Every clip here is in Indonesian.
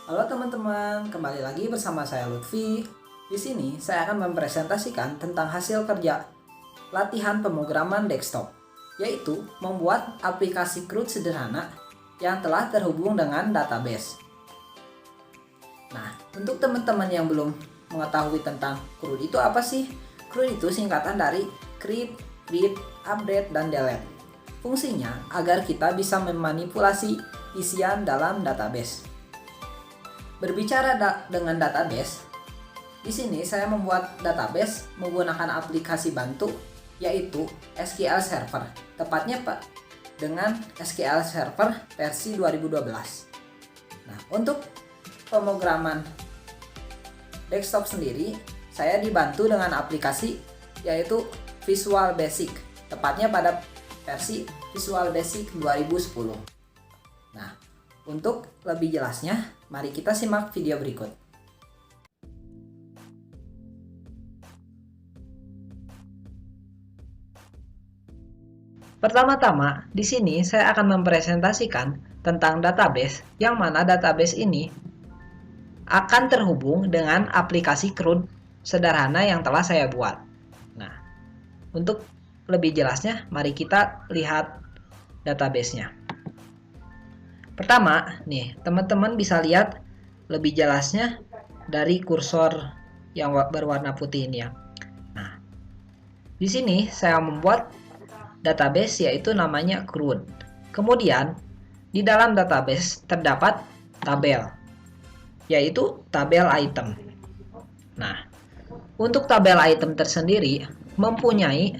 Halo teman-teman, kembali lagi bersama saya Lutfi. Di sini saya akan mempresentasikan tentang hasil kerja latihan pemrograman desktop, yaitu membuat aplikasi CRUD sederhana yang telah terhubung dengan database. Nah, untuk teman-teman yang belum mengetahui tentang CRUD itu apa sih? CRUD itu singkatan dari Create, Read, Update, dan Delete. Fungsinya agar kita bisa memanipulasi isian dalam database. Berbicara dengan database, di sini saya membuat database menggunakan aplikasi bantu yaitu SQL Server. Tepatnya dengan SQL Server versi 2012. Nah, untuk pemrograman desktop sendiri, saya dibantu dengan aplikasi yaitu Visual Basic. Tepatnya pada versi Visual Basic 2010. Nah, untuk lebih jelasnya, mari kita simak video berikut. Pertama-tama, di sini saya akan mempresentasikan tentang database, yang mana database ini akan terhubung dengan aplikasi CRUD sederhana yang telah saya buat. Nah, untuk lebih jelasnya, mari kita lihat database-nya. Pertama, nih, teman-teman bisa lihat lebih jelasnya dari kursor yang berwarna putih ini ya. Nah, di sini saya membuat database yaitu namanya CRUD. Kemudian, di dalam database terdapat tabel, yaitu tabel item. Nah, untuk tabel item tersendiri mempunyai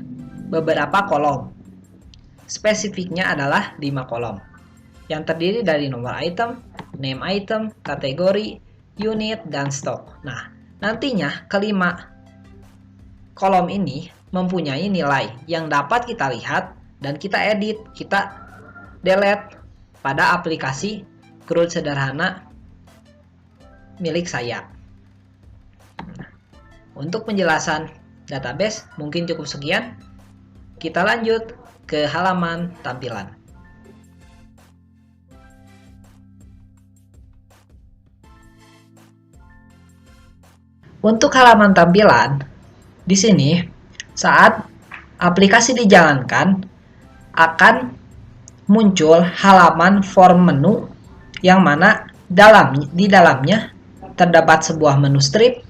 beberapa kolom. Spesifiknya adalah 5 kolom. Yang terdiri dari nomor item, name item, kategori, unit, dan stok. Nah, nantinya kelima kolom ini mempunyai nilai yang dapat kita lihat dan kita edit, kita delete pada aplikasi CRUD sederhana milik saya. Nah, untuk penjelasan database mungkin cukup sekian. Kita lanjut ke halaman tampilan. Untuk halaman tampilan, di sini saat aplikasi dijalankan akan muncul halaman form menu yang mana di dalamnya terdapat sebuah menu strip,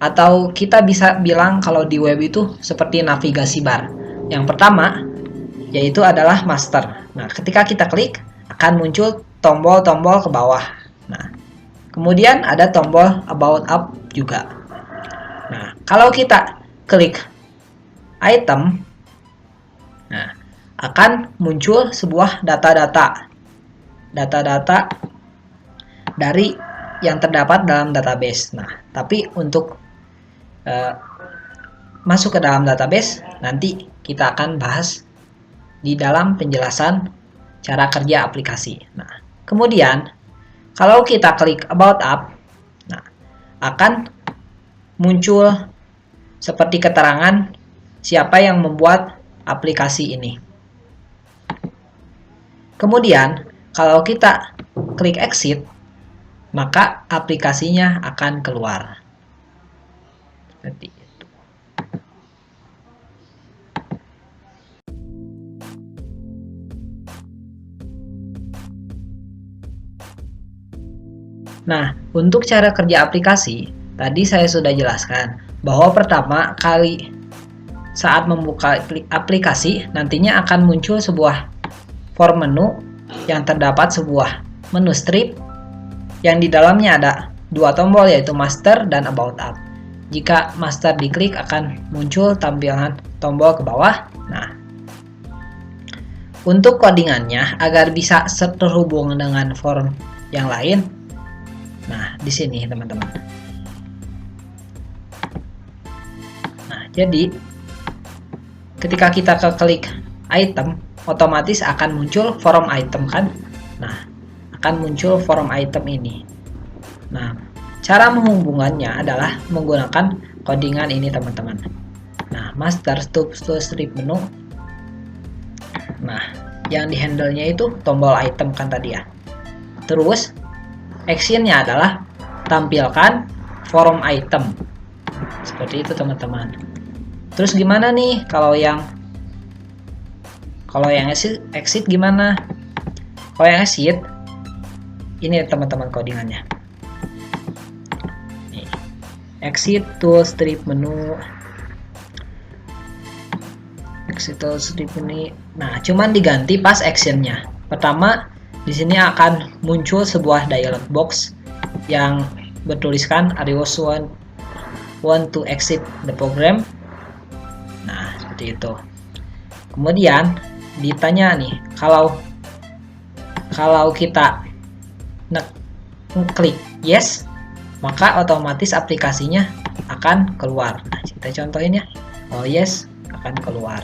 atau kita bisa bilang kalau di web itu seperti navigasi bar. Yang pertama yaitu adalah master. Nah, ketika kita klik akan muncul tombol-tombol ke bawah. Nah, kemudian ada tombol about up juga. Nah, kalau kita klik item, nah, akan muncul sebuah data-data dari yang terdapat dalam database. Nah, tapi untuk masuk ke dalam database, nanti kita akan bahas di dalam penjelasan cara kerja aplikasi. Nah, kemudian kalau kita klik about up, nah, akan muncul seperti keterangan siapa yang membuat aplikasi ini. Kemudian, kalau kita klik exit, maka aplikasinya akan keluar. Seperti itu. Nah, untuk cara kerja aplikasi, tadi saya sudah jelaskan bahwa pertama kali saat membuka aplikasi, nantinya akan muncul sebuah form menu yang terdapat sebuah menu strip yang di dalamnya ada dua tombol yaitu master dan about up. Jika master diklik akan muncul tampilan tombol ke bawah. Nah, untuk codingannya agar bisa terhubung dengan form yang lain, nah, di sini teman-teman. Nah, jadi ketika kita klik item, otomatis akan muncul form item kan? Nah, akan muncul form item ini. Nah, cara menghubungannya adalah menggunakan codingan ini teman-teman. Nah, master to strip menu. Nah, yang di handle-nya itu tombol item kan tadi ya. Terus actionnya adalah tampilkan forum item. Seperti itu teman-teman. Terus gimana nih kalau yang exit gimana? Kalau yang exit ini teman-teman codingannya. Nih. Exit tool strip menu. Exit tool strip ini. Nah, cuman diganti pas actionnya. Pertama, di sini akan muncul sebuah dialog box yang bertuliskan "Are you want to exit the program?" Nah, seperti itu. Kemudian ditanya nih, kalau kita klik yes, maka otomatis aplikasinya akan keluar. Nah, kita contohin ya. Oh yes, akan keluar.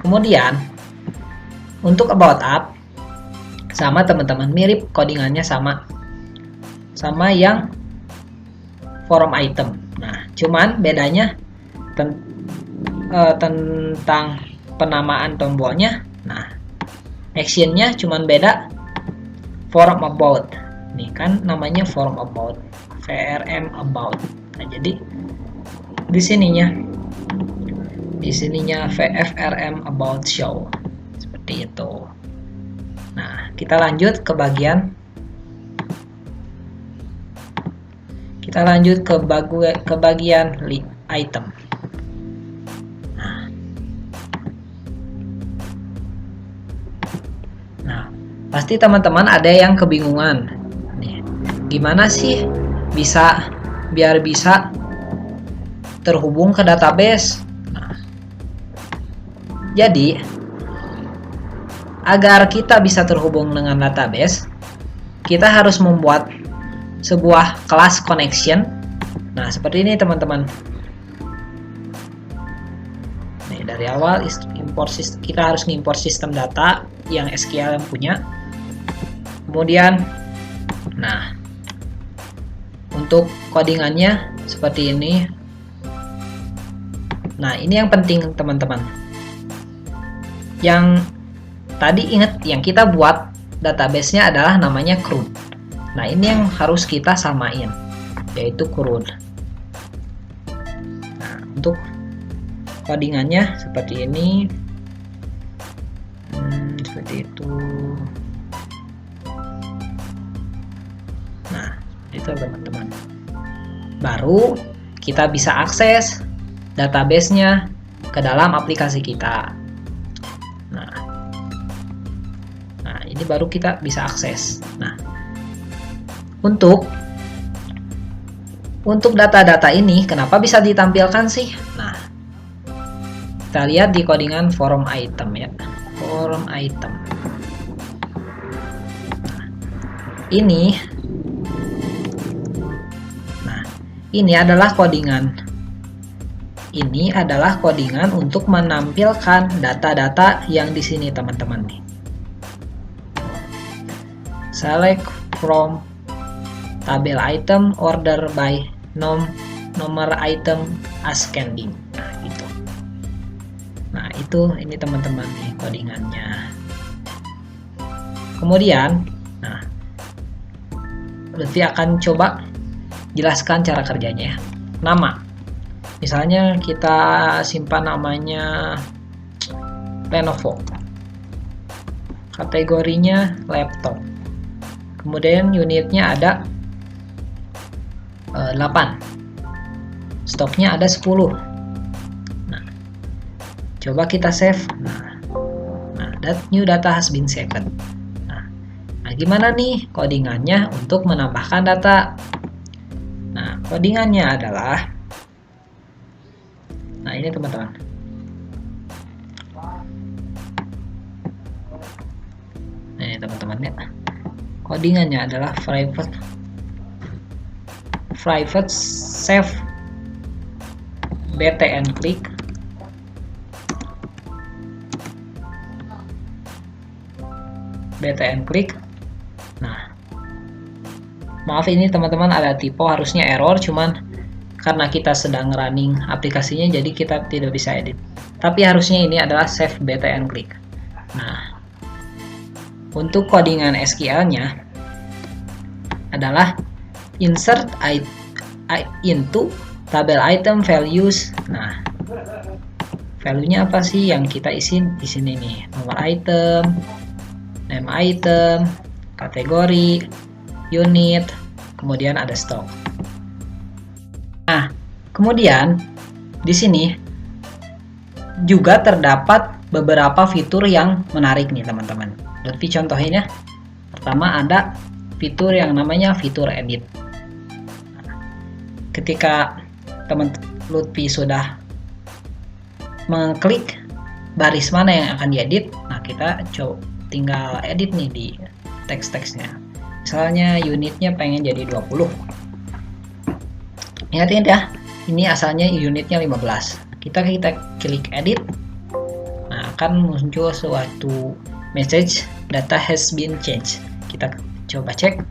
Kemudian untuk about up sama teman-teman, mirip codingannya sama yang forum item. Nah, cuman bedanya tentang penamaan tombolnya. Nah, actionnya cuman beda forum about. Nih kan namanya forum about, vrm about. Nah, jadi di sininya vrm about show. Seperti itu. Nah, kita lanjut ke bagian item. Nah, pasti teman-teman ada yang kebingungan. Nih, gimana sih biar bisa terhubung ke database? Nah, jadi agar kita bisa terhubung dengan database, kita harus membuat sebuah kelas connection. Nah, seperti ini teman-teman. Nih, dari awal kita harus ngimport sistem data yang SQL yang punya. Kemudian, nah, untuk codingannya seperti ini. Nah, ini yang penting teman-teman. Yang tadi ingat, yang kita buat database-nya adalah namanya CRUD. Nah, ini yang harus kita samain, yaitu CRUD. Nah, untuk codingannya seperti ini. Seperti itu. Nah, itu teman-teman. Baru kita bisa akses database-nya ke dalam aplikasi kita. Nah, ini baru kita bisa akses. Nah, untuk data-data ini kenapa bisa ditampilkan sih? Nah, kita lihat di codingan forum item ya. Forum item. Nah, ini adalah codingan. Ini adalah codingan untuk menampilkan data-data yang di sini teman-teman nih. Select from tabel item, order by nomor item ascending. Nah, gitu. Nah, ini teman-teman nih codingannya. Kemudian, nah, Lutfi akan coba jelaskan cara kerjanya ya. Nama. Misalnya kita simpan namanya Lenovo. Kategorinya laptop. Kemudian unitnya ada 8. Stoknya ada 10. Nah, coba kita save. Nah, that new data has been saved. Nah, gimana nih codingannya untuk menambahkan data? Nah, codingannya adalah, nah ini teman-teman. Nah, ini teman-teman ya. Codingannya adalah private save btn click Nah, maaf ini teman-teman ada typo, harusnya error, cuman karena kita sedang running aplikasinya jadi kita tidak bisa edit. Tapi harusnya ini adalah save btn click. Nah, Untuk codingan SQL-nya adalah insert into tabel item values. Nah, value-nya apa sih yang kita isi di sini nih? Nomor item, name item, kategori, unit, kemudian ada stok. Nah, kemudian di sini juga terdapat beberapa fitur yang menarik nih teman-teman. Lutfi contohin ya. Pertama ada fitur yang namanya fitur edit. Ketika teman Lutfi sudah mengklik baris mana yang akan diedit, nah kita coba tinggal edit nih di teks-teksnya. Misalnya unitnya pengen jadi 20. Ingat ya, ini asalnya unitnya 15. Kita klik edit. Nah, akan muncul suatu message data has been changed. Kita coba cek.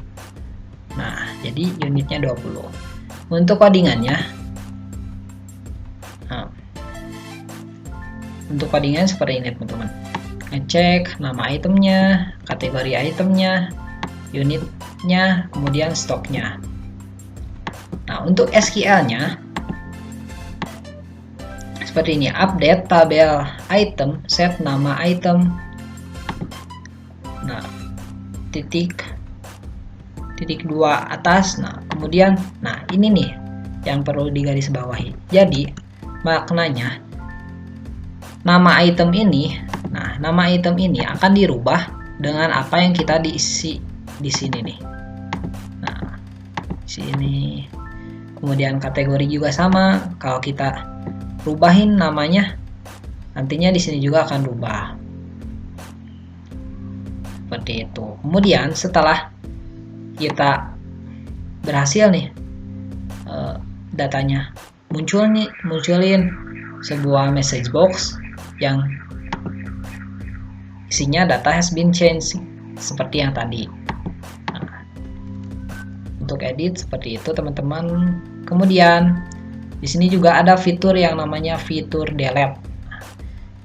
Nah, jadi unitnya 20. Untuk codingannya, seperti ini teman-teman. Ngecek nama itemnya, kategori itemnya, unitnya, kemudian stoknya. Nah, untuk SQL-nya seperti ini, update tabel item, set nama item. Nah, titik 2 atas. Nah, kemudian ini nih yang perlu digarisbawahi. Jadi maknanya nama item ini akan dirubah dengan apa yang kita diisi di sini nih. Nah, sini. Kemudian kategori juga sama. Kalau kita rubahin namanya, nantinya di sini juga akan rubah. Seperti itu. Kemudian setelah kita berhasil nih datanya munculin sebuah message box yang isinya data has been changed seperti yang tadi. Nah, untuk edit seperti itu teman-teman. Kemudian di sini juga ada fitur yang namanya fitur delete.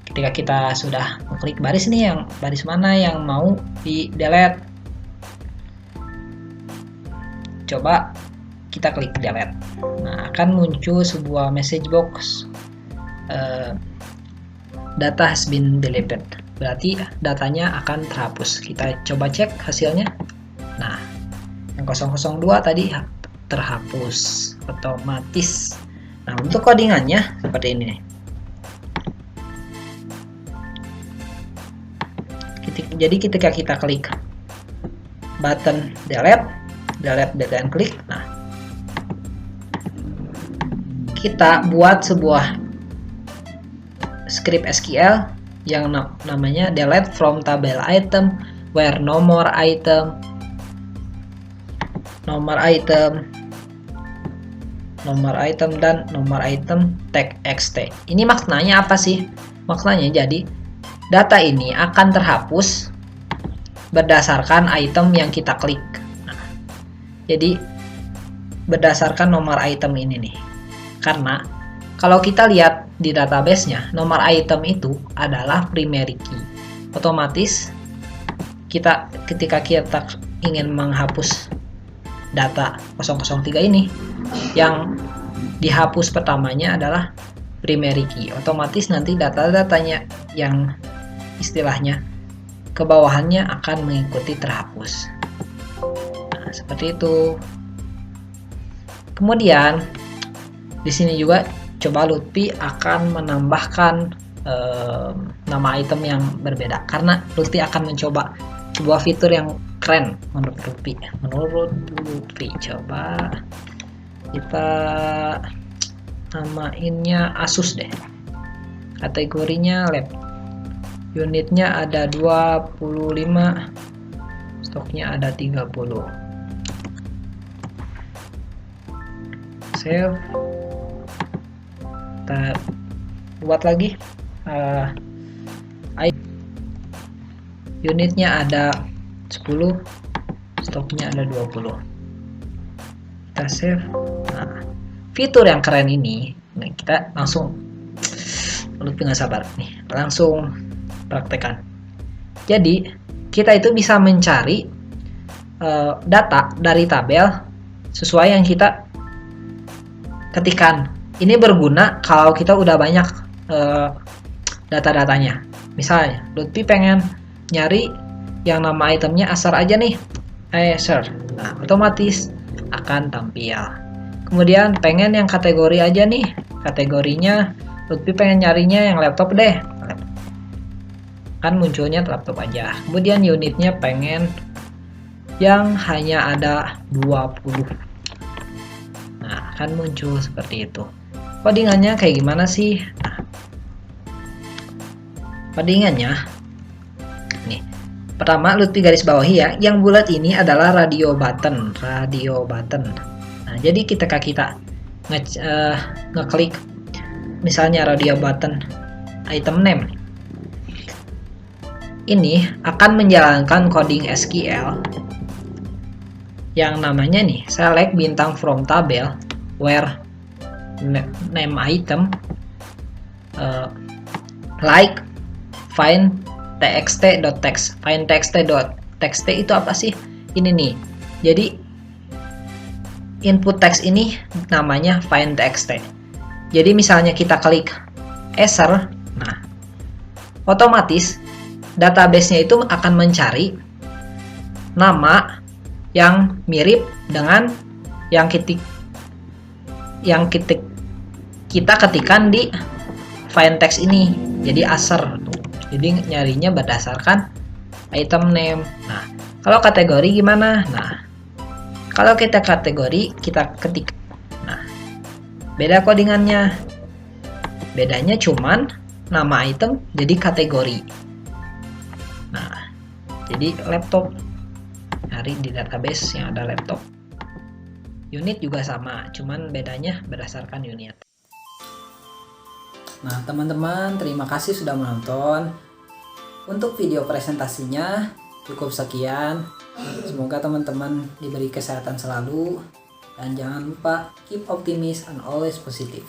Ketika kita sudah mengklik baris nih, yang baris mana yang mau di delete, coba kita klik delete. Nah, akan muncul sebuah message box data has been deleted. Berarti datanya akan terhapus. Kita coba cek hasilnya. Nah, yang 002 tadi terhapus otomatis. Nah, untuk codingannya seperti ini nih. Jadi ketika kita klik button delete dan klik, nah kita buat sebuah script SQL yang namanya delete from table item where nomor item dan nomor item txt. Ini maknanya apa sih? Maknanya jadi data ini akan terhapus berdasarkan item yang kita klik. Nah, jadi berdasarkan nomor item ini nih. Karena kalau kita lihat di database-nya, nomor item itu adalah primary key. Otomatis ketika kita ingin menghapus data 003 ini, yang dihapus pertamanya adalah primary key. Otomatis nanti data-datanya yang istilahnya ke bawahannya akan mengikuti terhapus. Nah, seperti itu. Kemudian di sini juga coba Lutfi akan menambahkan nama item yang berbeda, karena Lutfi akan mencoba sebuah fitur yang keren menurut Lutfi. Coba kita namainnya Asus deh. Kategorinya lab. Unitnya ada 25, stoknya ada 30. Save. Kita buat lagi. Unitnya ada 10, stoknya ada 20. Kita save. Nah, fitur yang keren ini, kita langsung, Lutfi nggak sabar nih, langsung praktekkan. Jadi kita itu bisa mencari data dari tabel sesuai yang kita ketikkan. Ini berguna kalau kita udah banyak data-datanya. Misalnya, Lutfi pengen nyari yang nama itemnya Acer aja nih. Acer. Nah, otomatis akan tampil. Kemudian pengen yang kategori aja nih. Kategorinya Lutfi pengen nyarinya yang laptop deh. Kan munculnya laptop aja. Kemudian unitnya pengen yang hanya ada 20. Nah, kan muncul seperti itu. Codingannya kayak gimana sih? Nah, codingannya nih. Pertama, Lutfi garis bawahi ya. Yang bulat ini adalah radio button. Nah, jadi ketika kita ngeklik misalnya radio button item name, ini akan menjalankan coding SQL yang namanya nih select bintang from tabel where name item like find txt.text. Find txt.txt itu apa sih? Ini nih. Jadi input teks ini namanya find txt. Jadi misalnya kita klik Acer, nah otomatis database-nya itu akan mencari nama yang mirip dengan yang kita ketikkan di find text ini. Jadi Acer. Jadi nyarinya berdasarkan item name. Nah, kalau kategori gimana? Nah, kalau kita kategori kita ketik. Nah, beda codingannya. Bedanya cuman nama item jadi kategori. Nah, jadi laptop. Cari di database yang ada laptop. Unit juga sama, cuman bedanya berdasarkan unit. Nah, teman-teman, terima kasih sudah menonton. Untuk video presentasinya cukup sekian. Semoga teman-teman diberi kesehatan selalu. Dan jangan lupa keep optimis and always positive.